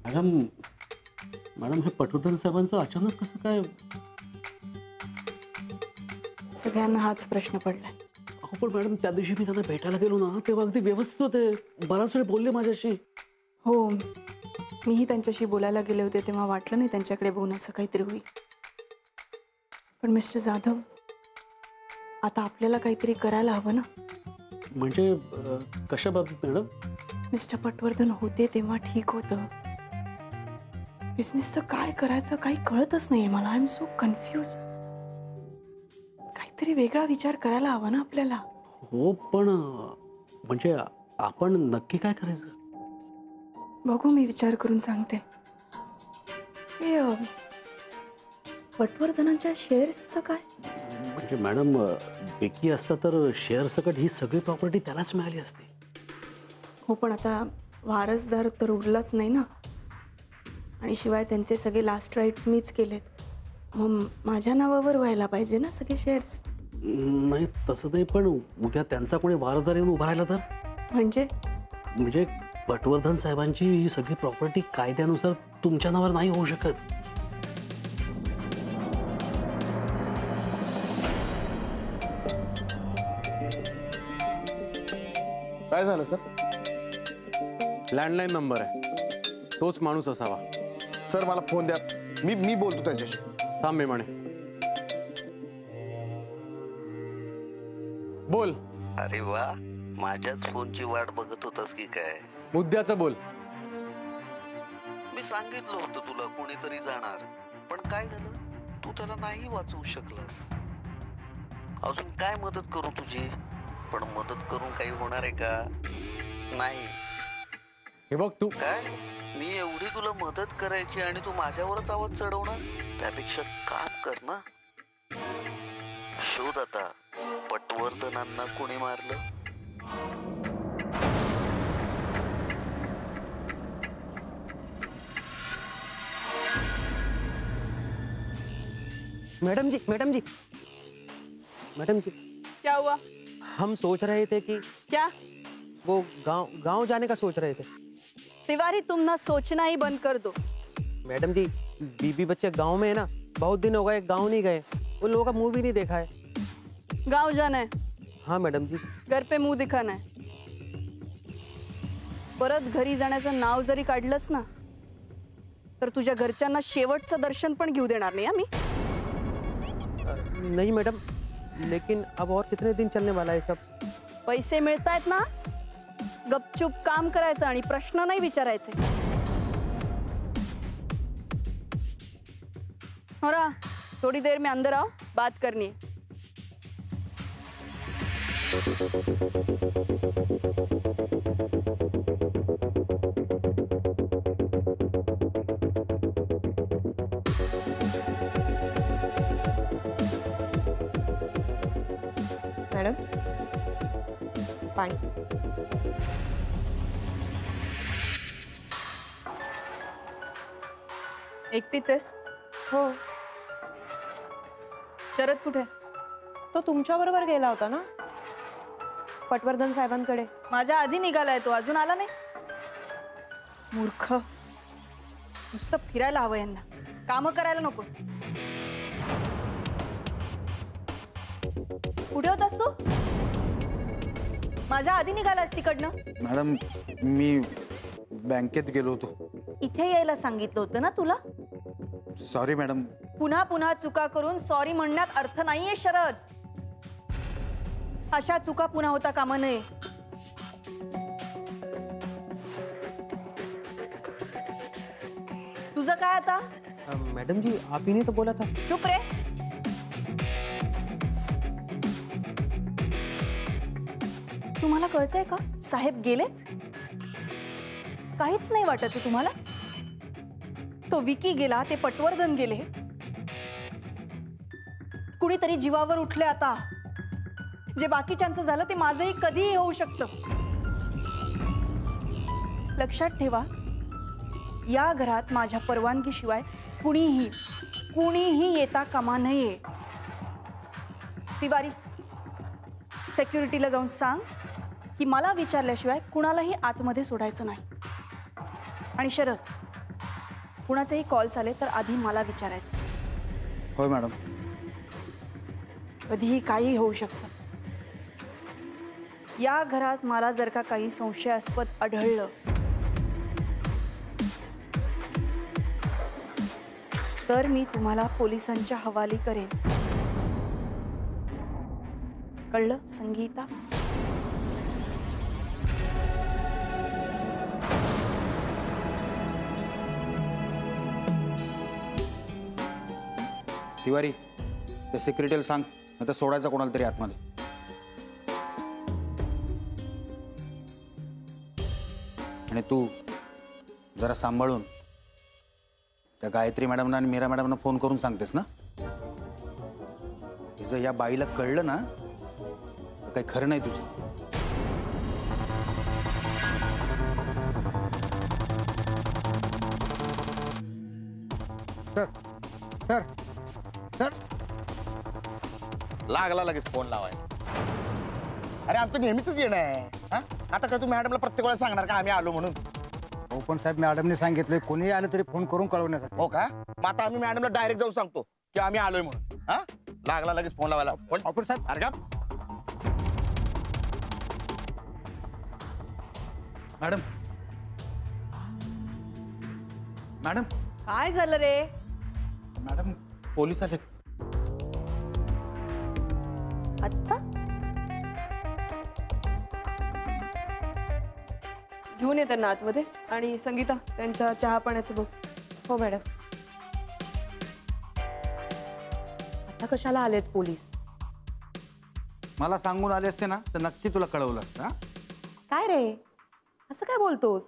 Madam madam हे पटवर्धन साहेबांचं अचानक कसं काय? सगळ्यांना हाच प्रश्न पडलाय. अहो पण मॅडम त्या दिवशी मी त्यांना भेटायला गेलो ना तेव्हा अगदी व्यवस्थित होते, बराच वेळ बोलले माझ्याशी. हो, मीही त्यांच्याशी बोलायला गेले होते तेव्हा वाटलं नाही त्यांच्याकडे बघून असं काहीतरी होईल. पण मिस्टर जाधव, आता आपल्याला काहीतरी करायला हवं ना. म्हणजे कशा बाबतीत मॅडम? मिस्टर पटवर्धन होते तेव्हा ठीक होतं. बिझनेसचं काय करायचं काही कळतच नाहीये मला. I am so confuse. काहीतरी वेगळा विचार करायला हवा ना आपल्याला. हो पण म्हणजे आपण नक्की काय करायचं? बघू, मी विचार करून सांगते. ते पटवर्धनांच्या शेअर्सचं काय? म्हणजे मॅडम विकी असता तर शेअर सकट ही सगळी प्रॉपर्टी त्यालाच मिळाली असती. हो पण आता वारसदार तर उरलाच नाही ना. आणि शिवाय त्यांचे सगळे लास्ट राईट्स मीच केलेत. मग माझ्या नावावर व्हायला पाहिजे ना सगळे शेअर्स. नाही तसं नाही, पण उद्या त्यांचा कोणी वारसदार येऊन उभा राहिला तर? म्हणजे पटवर्धन साहेबांची ही सगळी प्रॉपर्टी कायद्यानुसार तुमच्या नावावर नाही होऊ शकत. काय झालं सर? लँडलाईन नंबर आहे, तोच माणूस असावा. सर मला फोन द्या, मी बोलतो त्यांच्याशी. थांब मी म्हणे. बोल. अरे वा, माझ्याच फोनची वाट बघत होतास की काय? मुद्द्याचं बोल. मी सांगितलं होतं तुला कोणीतरी जाणार, पण काय झालं, तू त्याला नाही वाचवू शकलास. अजून काय मदत करू तुझी? पण मदत करून काही होणार आहे का? नाही. हे बघ तू काय, मी एवढी तुला मदत करायची आणि तू माझ्यावरच आवाज चढवणार? त्यापेक्षा काम कर ना, शोध आता पटवर्धनांना कोणी मारलं. मैडम जी, मैडम जी, मैडम जी, क्या हुआ? हम सोच रहे थे कि क्या? वो गांव जाने का सोच रहे थे. तिवारी, तुम ना सोचना ही बंद कर दो. मैडम जी, बीबी बच्चे गांव में है ना, बहुत दिन हो गए गांव नहीं गए, उन लोगों का मुंह भी नहीं देखा है. गांव जाना है? हाँ मैडम जी. घर पे मुंह दिखाना है. परत घरी जाण्याचं नाव जरी काढलंस ना तर तुझ्या घरच्यांना शेवटचं दर्शन पण घेऊ देणार नाही आम्ही. नहीं मैडम, लेकिन अब और कितने दिन चलने वाला है सब. पैसे मिळतायत ना, गपचूप काम करायचं आणि प्रश्न नाही विचारायचे. हो ना, थोड़ी देर में अंदर आओ, बात करनी है. मॅडम, पाणी. एकटीच आहेस? हो, शरद कुठे? तो तुमच्या बरोबर गेला होता ना पटवर्धन साहेबांकडे. माझ्या आधी निघालाय तो, अजून आला नाही. मूर्ख, नुसतं फिरायला हवं यांना, कामं करायला नको. कुठे होतास तू? माझ्या आधी निघालास तिकडनं. मॅडम मी बँकेत गेलो होतो. इथे यायला सांगितलं होतं ना तुला. Sorry madam. पुन्हा पुन्हा चुका करून सॉरी म्हणण्यात अर्थ नाहीये शरद. अशा चुका पुन्हा होता कामा नये. तुझं काय आता? मैडम जी, आप ही ने तो बोला था. चुप रे. तुम्हाला कळतंय का साहेब गेलेत? काहीच नाही वाटत तुम्हाला? तो विकी गेला, ते पटवर्धन गेले, कुणीतरी जीवावर उठले आता. जे बाकीच्यांचं झालं ते माझंही कधीही होऊ शकतं. लक्षात ठेवा, या घरात माझ्या परवानगीशिवाय कुणीही येता कामा नये. तिवारी, सिक्युरिटीला जाऊन सांग की मला विचारल्याशिवाय कुणालाही आतमध्ये सोडायचं नाही. आणि शरद, कुणाचेही कॉल्स आले तर आधी मला विचारायचं. होय मॅडम. कधीही काही होऊ शकतं. या घरात मला जर का काही संशयास्पद आढळलं तर मी तुम्हाला पोलिसांच्या हवाली करेन. कळलं संगीता? तिवारी, ते सिक्युरिटीला सांग, नाही तर सोडायचं कोणाला तरी आतमध्ये. आणि तू जरा सांभाळून त्या गायत्री मॅडमना आणि मीरा मॅडमना फोन करून सांगतेस ना. जर या बाईला कळलं ना तर काही खरं नाही तुझं. सर सर सर लागला लगेच फोन लावायला. अरे आमचं नेहमीच येणं आहे. हा? आता काय तू मॅडमला प्रत्येक वेळा सांगणार का आम्ही आलो म्हणून? हो पण साहेब मॅडमने सांगितलं कोणीही आलं तरी फोन करून कळवण्यासाठी. हो का? मग आता आम्ही मॅडमला डायरेक्ट जाऊन सांगतो की आम्ही आलोय म्हणून. हा? लागला लगेच फोन लावायला. ऑफर साहेब अरे का? मॅडम मॅडम काय झालं रे? मॅडम पोलीस आलेत. आत्ता घेऊन ये त्यांना आतमध्ये. आणि संगीता त्यांच्या चहा पाण्याचं बघ. हो मॅडम. आता कशाला आलेत पोलीस? मला सांगून आले असते ना तर नक्की तुला कळवलं असतं. काय रे असं काय बोलतोस?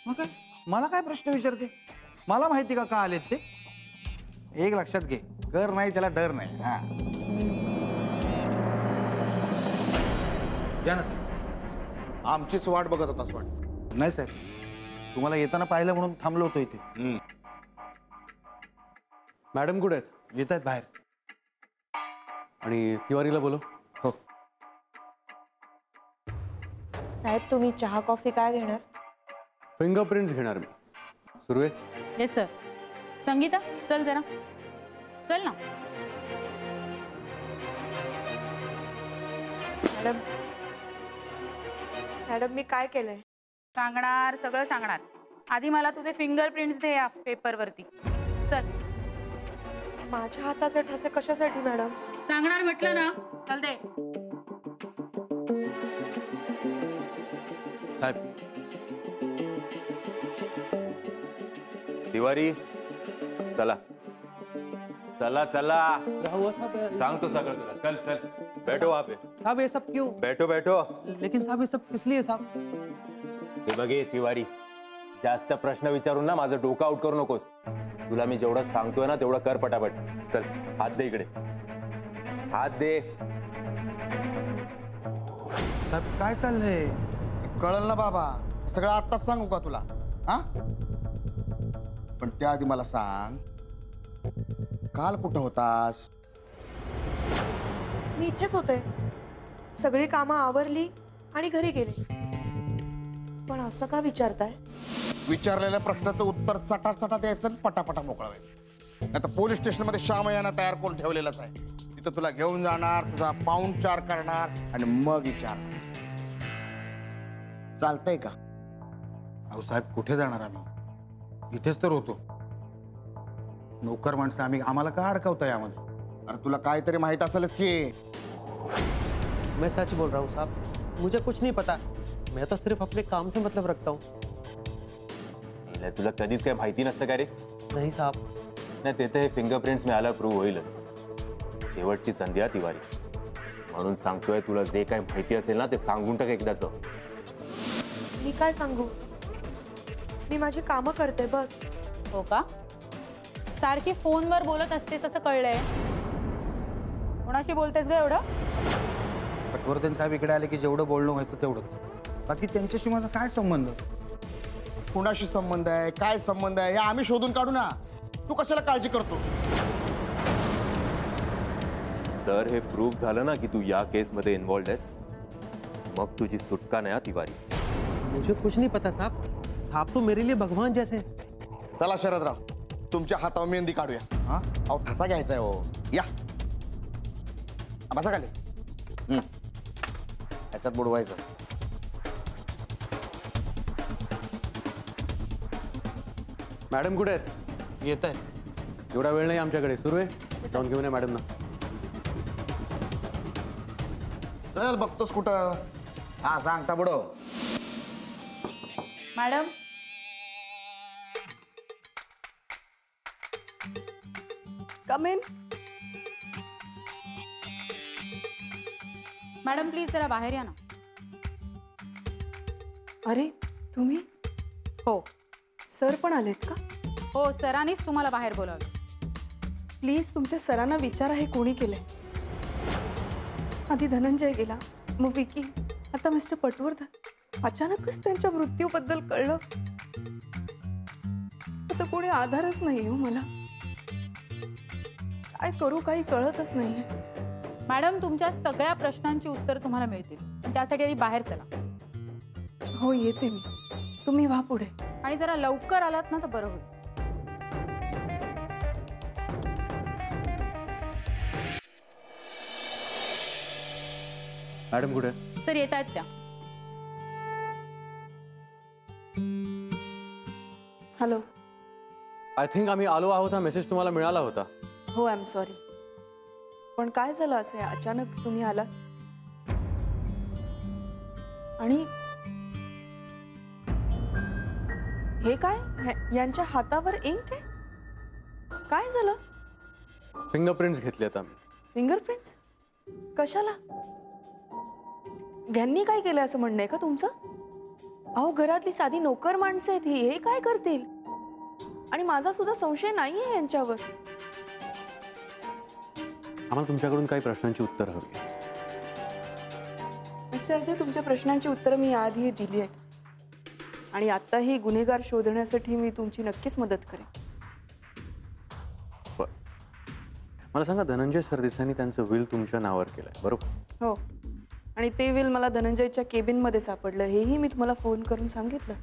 मग काय मला काय प्रश्न विचारते? मला माहिती का आलेत ते. एक लक्षात घे, कर नाही त्याला डर नाही. हा या ना साहेब. आमचीच वाट बघत होतास वाटत. नाही साहेब, तुम्हाला येताना पाहिलं म्हणून थांबलो होतो इथे. मॅडम कुठे आहेत? येत आहेत बाहेर. आणि तिवारीला बोलो. हो साहेब तुम्ही चहा कॉफी काय घेणार? फिंगरप्रिंट्स घेणार मी. सुरू आहे. Yes sir. संगीता चल जरा चल ना. मॅडम मॅडम मी काय केलंय? सांगणार सगळं सांगणार. आधी मला तुझे फिंगरप्रिंट्स दे या पेपरवरती. चल. माझ्या हाताचे ठसे कशासाठी मॅडम? सांगणार म्हटलं ना. चल दे. साहेब. तिवारी चला चला चला. सांगतो सगळं तुला. चल चल बैठो वहां पे. साहब ये सब क्यों? बैठो बैठो. लेकिन साहब ये सब किस लिए साहब? हे बघे तिवारी, जास्त प्रश्न विचारून ना माझं डोकं आउट करू नकोस. तुला मी जेवढं सांगतोय ना तेवढं कर पटापट. चल हात दे इकडे. हात दे. साहेब काय चाललंय? कळलं ना बाबा. सगळं आत्ताच सांगू का तुला? हा? पण त्याआधी मला सांग, काल कुठं होतास? मी इथेच होते. सगळी कामं आवरली आणि घरी गेले. पण असं का विचारताय? विचारलेल्या प्रश्नाचं उत्तर चटाचटा द्यायचं आणि पटापटा मोकळवायचं. नाही तर पोलीस स्टेशनमध्ये श्यामयाना तयार करून ठेवलेलंच आहे. तिथं तुला घेऊन जाणार, तुझा पाहुणचार करणार आणि मग विचारणार. चालतंय का? अहो साहेब कुठे जाणार आम्ही? इथेच तर होतो. नोकर माणसं आम्हाला का अडकवता यामध्ये? अरे तुला काहीतरी माहित असेलच की. मैं सच बोल रहा हूँ साहब. मुझे कुछ नहीं पता. मैं तो सिर्फ अपने काम से मतलब रखता हूँ. तुला कधीच काही माहिती नसतं का रे? नहीं साहब. नाही ते तर हे फिंगरप्रिंट्स मिळायला प्रूव्ह होईल. शेवटची संधी आहे तिवारी. म्हणून सांगतोय तुला जे काही माहिती असेल ना ते सांगून टाक एकदाच. मी काय सांगू? मी माझी कामं करते बस. हो का? सारखी फोनवर बोलत असतेस असं कळलंय. कोणाशी बोलतेस ग एवढं? पटवर्धन साहेब इकडे आले की जेवढं बोलणं व्हायचं तेवढंच. बाकी त्यांच्याशी माझा काय संबंध? कुणाशी संबंध आहे, काय संबंध आहे हे आम्ही शोधून काढू ना. तू कशाला काळजी करतोस? सर हे प्रूव्ह झालं ना की तू या केसमध्ये इन्व्हॉल्ड आहेस, मग तुझी सुटका नाही तिवारी. मुझे कुछ नहीं पता साहब. साहब तो मेरे लिए भगवान जैसे. चला शरदराव, तुमच्या हातावर मेहंदी काढूया. हा अहो ठसा घ्यायचा आहे हो. या बसा खाली. त्याच्यात बुडवायचं. मॅडम कुठे आहेत? येत आहेत. एवढा वेळ नाही आमच्याकडे. सुरू आहे, जाऊन घेऊन या मॅडम ना. चल बघतोस कुठं. हा सांगता बुडव. Madam come in. Madam please जरा बाहेर या ना. अरे तुम्ही? हो सर पण आलेत का? हो, सरांनीच तुम्हाला बाहेर बोलावलं. प्लीज तुमच्या सरांना विचारा हे कोणी केलंय. आधी धनंजय गेला, मग विकी, आता मिस्टर पटवर्धन. अचानकच त्यांच्या मृत्यूबद्दल कळलं. आता कोणी आधारच नाही हो मला. काय करू काही कळतच नाहीये. मॅडम तुमच्या सगळ्या प्रश्नांची उत्तर तुम्हाला मिळतील, पण त्यासाठी आधी बाहेर चला. हो येते मी, तुम्ही व्हा पुढे. आणि जरा लवकर आलात ना तर बरं होईल. मॅडम कुठे? सर येत आहेत त्या. हॅलो. आय थिंक आम्ही आलो आहोत हा मेसेज तुम्हाला मिळाला होता. हो आय एम सॉरी. पण काय झालं असे अचानक तुम्ही आलात? आणि हे काय, यांच्या हातावर इंक आहे? काय झालं? फिंगरप्रिंट्स घेतलेत आम्ही. फिंगरप्रिंट्स? कशाला? यांनी काय केलं असं म्हणणं आहे का तुमचं? अहो घरातली साधी नोकर माणसं आहेत ही, हे काय करतील? आणि माझा सुद्धा संशय नाहीये यांच्यावर. आम्हाला तुमच्याकडून काही प्रश्नांची उत्तर हवी. मिस्टर अजय, तुमच्या प्रश्नांची उत्तरं मी आधी दिली आहेत. आणि आत्ताही गुन्हेगार शोधण्यासाठी मी तुमची नक्कीच मदत करेन. मला सांगा, धनंजय सरदेसाईंनी त्यांचं विल तुमच्या नावावर केलंय बरोबर? हो. आणि ते विल मला धनंजयच्या केबिनमध्ये सापडलं, हेही मी तुम्हाला फोन करून सांगितलं.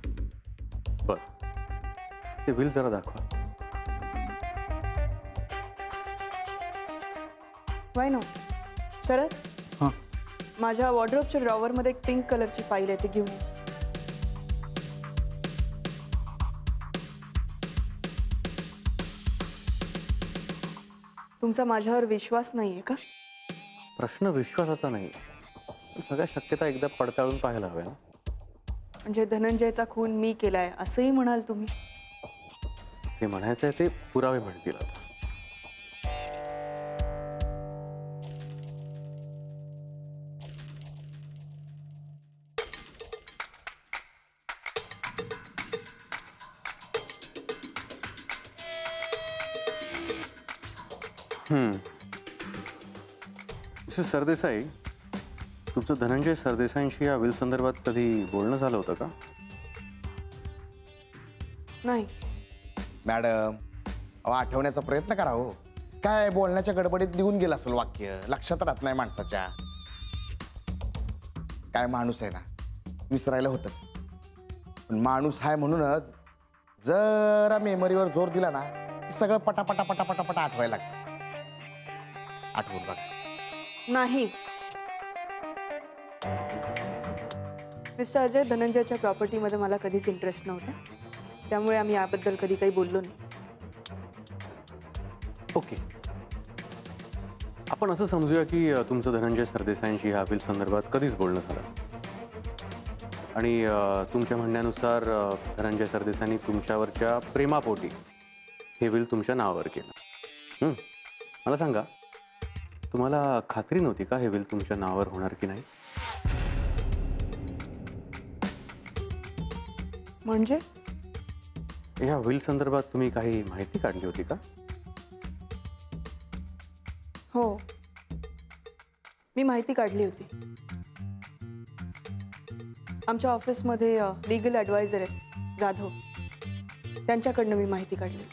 बर, ते विल जरा दाखवा. Y no. शरद, माझ्या वॉर्डरोबच्या ड्रॉवरमध्ये एक पिंक कलरची फाईल आहे, ती घेऊन ये. तुमचा माझ्यावर विश्वास नाहीये का? प्रश्न विश्वासाचा नाही, सगळ्या शक्यता एकदा पडताळून पाहायला हव्या ना. म्हणजे धनंजयचा खून मी केलाय असंही म्हणाल तुम्ही? जे म्हणायचं आहे ते पुरावे म्हणतील आता. मिसेस सरदेसाई, तुमचं धनंजय सरदेसाईंशी या विल संदर्भात कधी बोलणं झालं होतं का? नाही. मॅडम अहो आठवण्याचा प्रयत्न करा हो. काय बोलण्याच्या गडबडीत लिहून गेलं असेल वाक्य, लक्षात राहत नाही माणसाच्या. काय माणूस आहे ना, विसरायला होतच. पण माणूस आहे म्हणूनच जरा मेमरीवर जोर दिला ना, सगळं पटापटा पटापटा पटा आठवायला लागतं. आठवून बघा. नाही. मिस्टर अजय, धनंजयच्या प्रॉपर्टीमध्ये मला कधीच इंटरेस्ट नव्हता, त्यामुळे आम्ही याबद्दल कधी काही बोललो नाही. ओके, आपण असं समजूया की तुमचं धनंजय सरदेसाईंशी ह्या विल संदर्भात कधीच बोलणं झालं आणि तुमच्या म्हणण्यानुसार धनंजय सरदेसाईंनी तुमच्यावरच्या प्रेमापोटी हे विल तुमच्या नावावर केलं. मला सांगा, तुम्हाला खात्री नव्हती का हे विल तुमच्या नावावर होणार की नाही? म्हणजे ह्या विल संदर्भात तुम्ही काही माहिती काढली होती का? हो, मी माहिती काढली होती. आमच्या ऑफिसमध्ये लीगल ॲडवायझर आहेत जाधव, त्यांच्याकडनं मी माहिती काढली.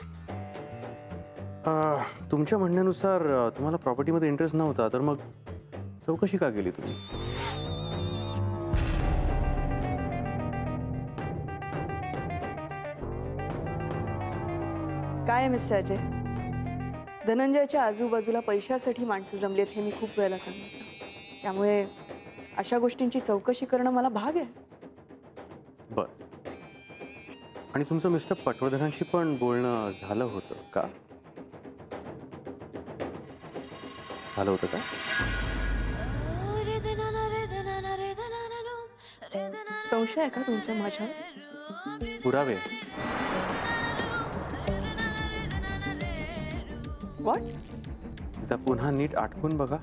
तुमच्या म्हणण्यानुसार तुम्हाला प्रॉपर्टीमध्ये इंटरेस्ट नव्हता, तर मग चौकशी का केली तुम्ही? काय मिस्टर अजय, धनंजयच्या आजूबाजूला पैशासाठी माणसं जमलेत हे मी खूप वेळेला सांगितलं. त्यामुळे अशा गोष्टींची चौकशी करणं मला भाग आहे. बर. आणि तुमचं मिस्टर पटवर्धनांशी पण बोलणं झालं होतं का? झालं होतं का? संशय आहे का तुमच्या माझ्यावर? पुरावे. व्हॉट? एकदा पुन्हा नीट आठवून बघा.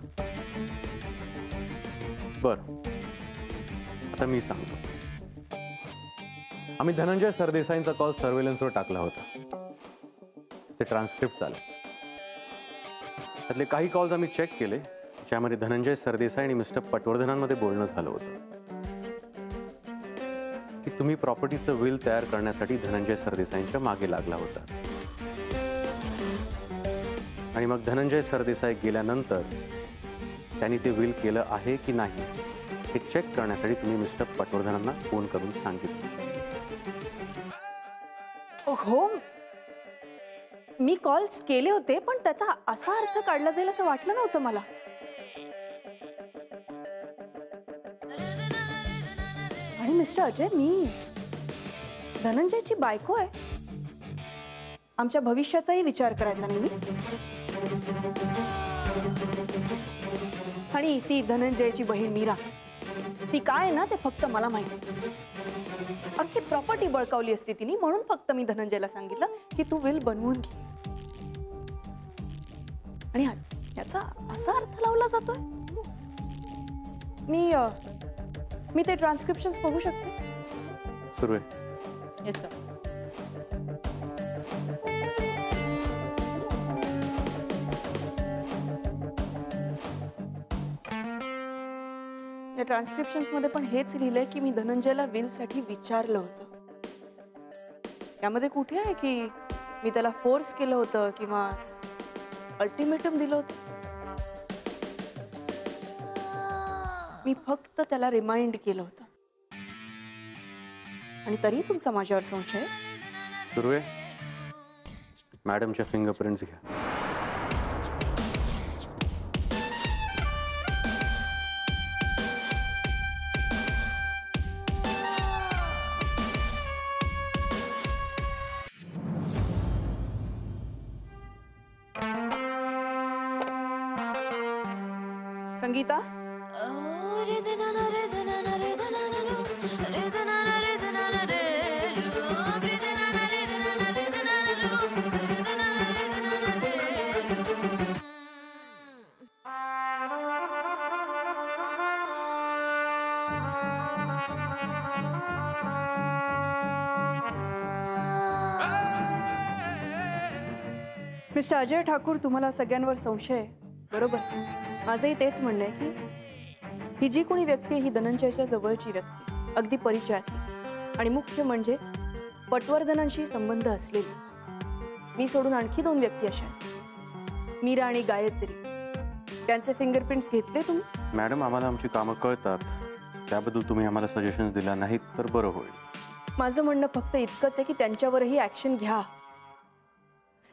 बर, आता मी सांगतो. आम्ही धनंजय सरदेसाईंचा कॉल सर्वेलन्सवर टाकला होता. ते ट्रान्सक्रिप्ट झाले. त्यातले काही कॉल्स आम्ही चेक केले, ज्यामध्ये धनंजय सरदेसाई आणि मिस्टर पटवर्धनांमध्ये बोलणं झालं होतं की तुम्ही प्रॉपर्टीचं विल तयार करण्यासाठी धनंजय सरदेसाईंच्या मागे लागला होता. आणि मग धनंजय सरदेसाई गेल्यानंतर त्यांनी ते विल केलं आहे की नाही हे चेक करण्यासाठी तुम्ही मिस्टर पटवर्धनांना फोन करून सांगितलं. हो, मी कॉल्स केले होते, पण त्याचा असा अर्थ काढला जाईल असं वाटलं नव्हतं मला. आणि मिस्टर अजय, मी धनंजयची बायको आहे. आमच्या भविष्याचाही विचार करायचा नाही मी. आणि ती धनंजयची बहीण मीरा, ती काय ना ते फक्त मला माहिती. अख्खी प्रॉपर्टी बळकावली असती तिने, म्हणून फक्त मी धनंजयला सांगितलं की तू विल बनवून घे. आणि याचा असा अर्थ लावला जातोय. मी ते ट्रान्स्क्रिप्शन्स बघू शकते? सुरू आहे. Yes sir. या ट्रान्स्क्रिप्शन्स मध्ये पण हेच लिहिलंय की मी धनंजयला विल साठी विचारलं होतं. यामध्ये कुठे आहे की मी त्याला फोर्स केलं होतं किंवा अल्टिमेटम दिलं होतं? मी फक्त त्याला रिमाइंड केलं होतं. आणि तरी तुमचा माझ्यावर संशय? सुरू आहे. मॅडमच्या फिंगरप्रिंट्स घ्या. संगीता, मिस्टर अजय ठाकूर, तुम्हाला सगळ्यांवर संशय आहे, बरोबर? माझंही तेच म्हणणं आहे की ही जी कोणी व्यक्ती आहे ही धनंजयच्या जवळची व्यक्ती, अगदी परिचयातली, आणि मुख्य म्हणजे पटवर्धनांशी संबंध असलेली. मी सोडून आणखी 2 व्यक्ती अशा आहेत, मीरा आणि गायत्री. त्यांचे फिंगरप्रिंट्स घेतले तुम्ही? मॅडम, आम्हाला आमची कामं कळतात, त्याबद्दल तुम्ही आम्हाला सजेशन्स दिला नाहीत तर बरं होईल. माझं म्हणणं फक्त इतकंच आहे की त्यांच्यावरही ॲक्शन घ्या.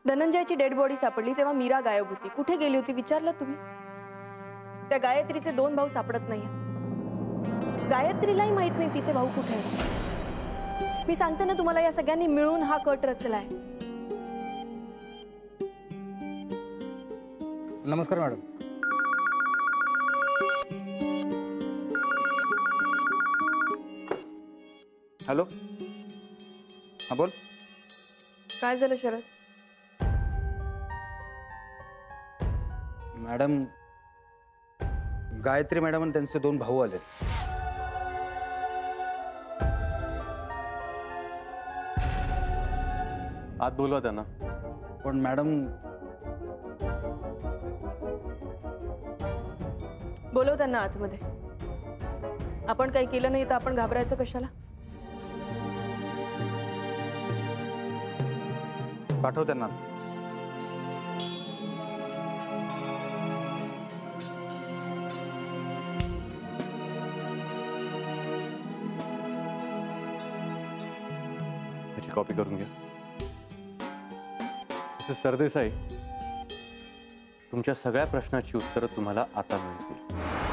धनंजयची डेड बॉडी सापडली तेव्हा मीरा गायब होती. कुठे गेली होती विचारलं तुम्ही? त्या गायत्रीचे 2 भाऊ सापडत नाहीये. गायत्रीलाही माहित नाही तिचे भाऊ कुठे आहेत. मी सांगते ना तुम्हाला, या सगळ्यांनी मिळून हा कट रचलाय. नमस्कार मॅडम. हॅलो, हा बोल. काय झालं शरद? मॅडम, गायत्री मॅडम आणि त्यांचे 2 भाऊ आले. आत बोलवा त्यांना. पण मॅडम, बोलव त्यांना आतमध्ये. आपण काही केलं नाही तर आपण घाबरायचं कशाला? पाठव त्यांना. कॉपी करून घ्या. मिसेस सरदेसाई, तुमच्या सगळ्या प्रश्नाची उत्तरं तुम्हाला आता मिळतील.